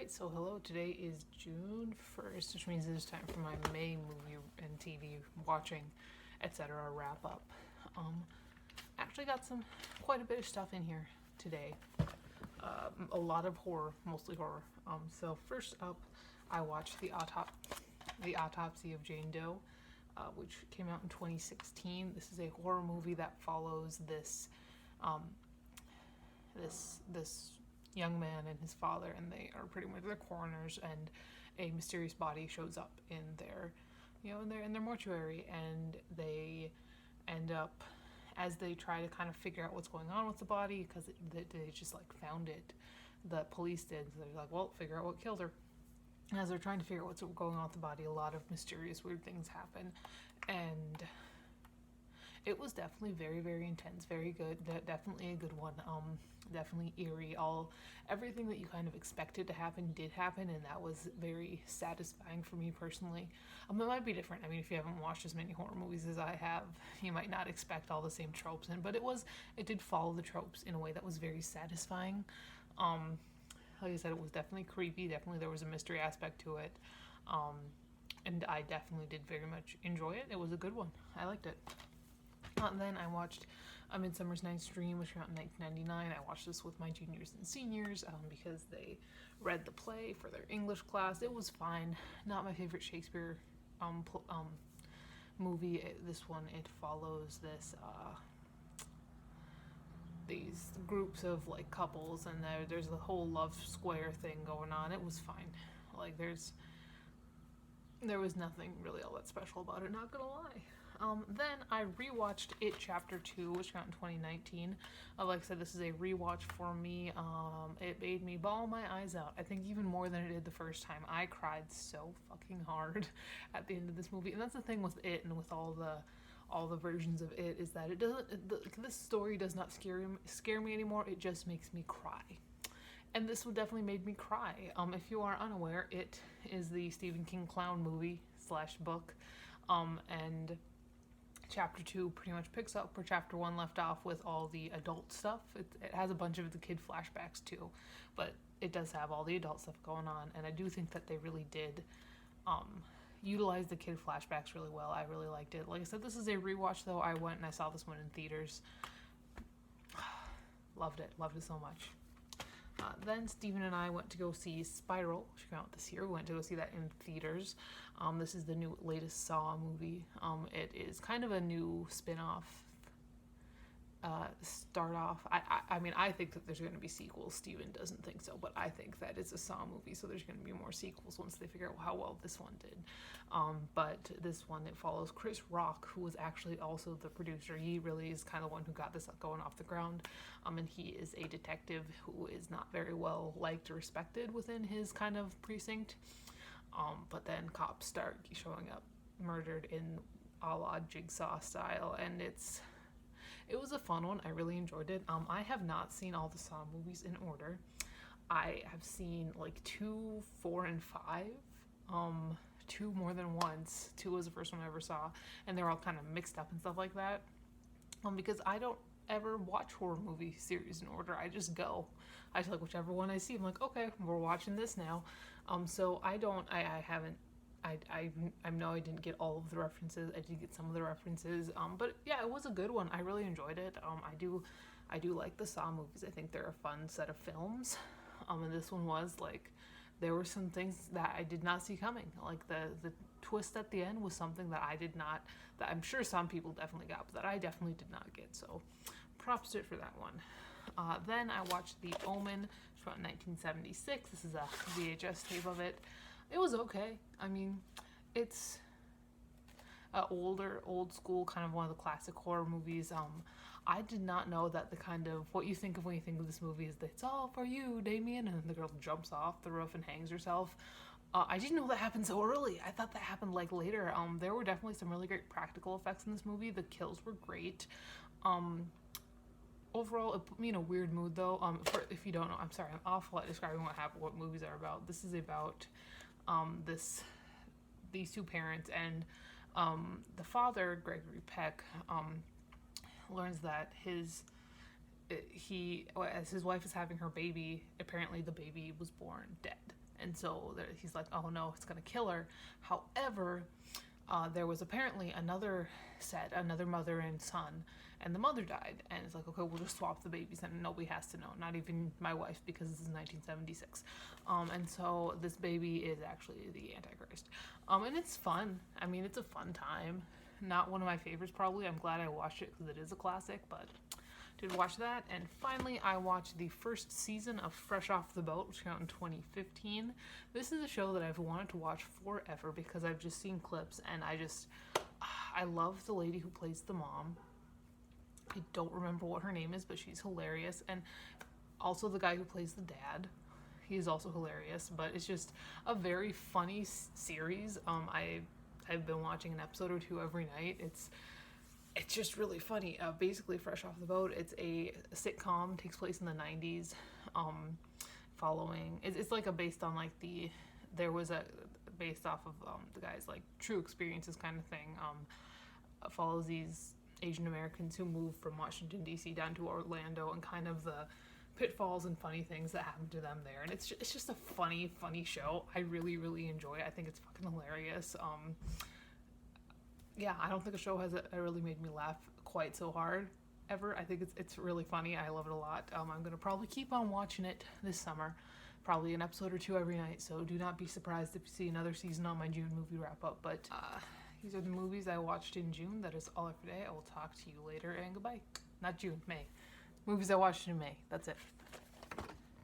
Alright, so hello, today is June 1st, which means it is time for my May movie and TV watching, etc. wrap up. Actually got quite a bit of stuff in here today. A lot of horror, mostly horror. So first up, I watched the Autopsy of Jane Doe, which came out in 2016. This is a horror movie that follows this young man and his father, and they are pretty much the coroners, and a mysterious body shows up in their mortuary, and they end up, as they try to kind of figure out what's going on with the body, because they just like found it, the police did, so they're like, well, figure out what killed her. And as they're trying to figure out what's going on with the body, a lot of mysterious weird things happen, and it was definitely very, very intense, very good. Definitely a good one. Definitely eerie. Everything that you kind of expected to happen did happen, and that was very satisfying for me personally. It might be different. I mean, if you haven't watched as many horror movies as I have, you might not expect all the same tropes in. But it did follow the tropes in a way that was very satisfying. Like I said, it was definitely creepy. Definitely there was a mystery aspect to it. And I definitely did very much enjoy it. It was a good one. I liked it. Then I watched A Midsummer's Night's Dream, which came out in 1999. I watched this with my juniors and seniors because they read the play for their English class. It was fine. Not my favorite Shakespeare movie. This one, it follows these groups of like couples, and there's the whole love square thing going on. It was fine. Like there was nothing really all that special about it, not gonna lie. Then I rewatched It Chapter 2, which came out in 2019. Like I said, this is a rewatch for me. It made me bawl my eyes out. I think even more than it did the first time. I cried so fucking hard at the end of this movie. And that's the thing with it and with all the versions of it, is that this story does not scare me anymore. It just makes me cry. And this would definitely made me cry. If you are unaware, it is the Stephen King clown movie / book. And Chapter 2 pretty much picks up where Chapter 1 left off with all the adult stuff. It has a bunch of the kid flashbacks too, but it does have all the adult stuff going on, and I do think that they really did utilize the kid flashbacks really well. I really liked it. Like I said, this is a rewatch though. I went and I saw this one in theaters. Loved it so much. Then Steven and I went to go see Spiral, which came out this year. We went to go see that in theaters. This is the latest Saw movie. It is kind of a new spin-off. I mean, I think that there's going to be sequels. Steven doesn't think so, but I think that it's a Saw movie, so there's going to be more sequels once they figure out how well this one did. But this one, it follows Chris Rock, who was actually also the producer. He really is kind of the one who got this going off the ground. And he is a detective who is not very well liked or respected within his kind of precinct. But then cops start showing up murdered in a la Jigsaw style, and it was a fun one. I really enjoyed it. I have not seen all the Saw movies in order. I have seen like 2, 4, and 5. 2 more than once. 2 was the first one I ever saw, and they're all kind of mixed up and stuff like that. Because I don't ever watch horror movie series in order. I just go. I just like whichever one I see. I'm like, okay, we're watching this now. So I haven't. I know I didn't get all of the references. I did get some of the references. But yeah, it was a good one. I really enjoyed it. I do like the Saw movies. I think they're a fun set of films. And this one was like, there were some things that I did not see coming. Like the twist at the end was something that that I'm sure some people definitely got, but that I definitely did not get. So props to it for that one. Then I watched The Omen from 1976. This is a VHS tape of it. It was okay. I mean, it's old school, kind of one of the classic horror movies. I did not know that the kind of what you think of when you think of this movie is that it's all for you, Damien, and the girl jumps off the roof and hangs herself. I didn't know that happened so early. I thought that happened like later. There were definitely some really great practical effects in this movie. The kills were great. Overall, it put me in a weird mood though. If you don't know, I'm sorry, I'm awful at describing what movies are about. This is about these two parents, and the father, Gregory Peck, learns that as his wife is having her baby, apparently the baby was born dead. And so he's like, oh no, it's gonna kill her. However, there was apparently another mother and son, and the mother died. And it's like, okay, we'll just swap the babies, and nobody has to know, not even my wife, because this is 1976. And so this baby is actually the Antichrist. And it's fun. I mean, it's a fun time. Not one of my favorites, probably. I'm glad I watched it because it is a classic, but did watch that. And finally, I watched the first season of Fresh Off the Boat, which came out in 2015. This is a show that I've wanted to watch forever because I've just seen clips, and I love the lady who plays the mom. I don't remember what her name is, but she's hilarious. And also the guy who plays the dad. He's also hilarious, but it's just a very funny series. I've been watching an episode or two every night. It's just really funny. Basically, Fresh Off the Boat, it's a sitcom, takes place in the 90s, following, it's like a based on like based off of the guy's like true experiences kind of thing. Follows these Asian Americans who move from Washington D.C. down to Orlando, and kind of the pitfalls and funny things that happen to them there. And it's just a funny show. I really, really enjoy it. I think it's fucking hilarious. Yeah, I don't think a show has really made me laugh quite so hard ever. I think it's really funny. I love it a lot. I'm gonna probably keep on watching it this summer, probably an episode or two every night. So do not be surprised if you see another season on my June movie wrap up. But these are the movies I watched in June. That is all for today. I will talk to you later, and goodbye. Not June, May. Movies I watched in May. That's it.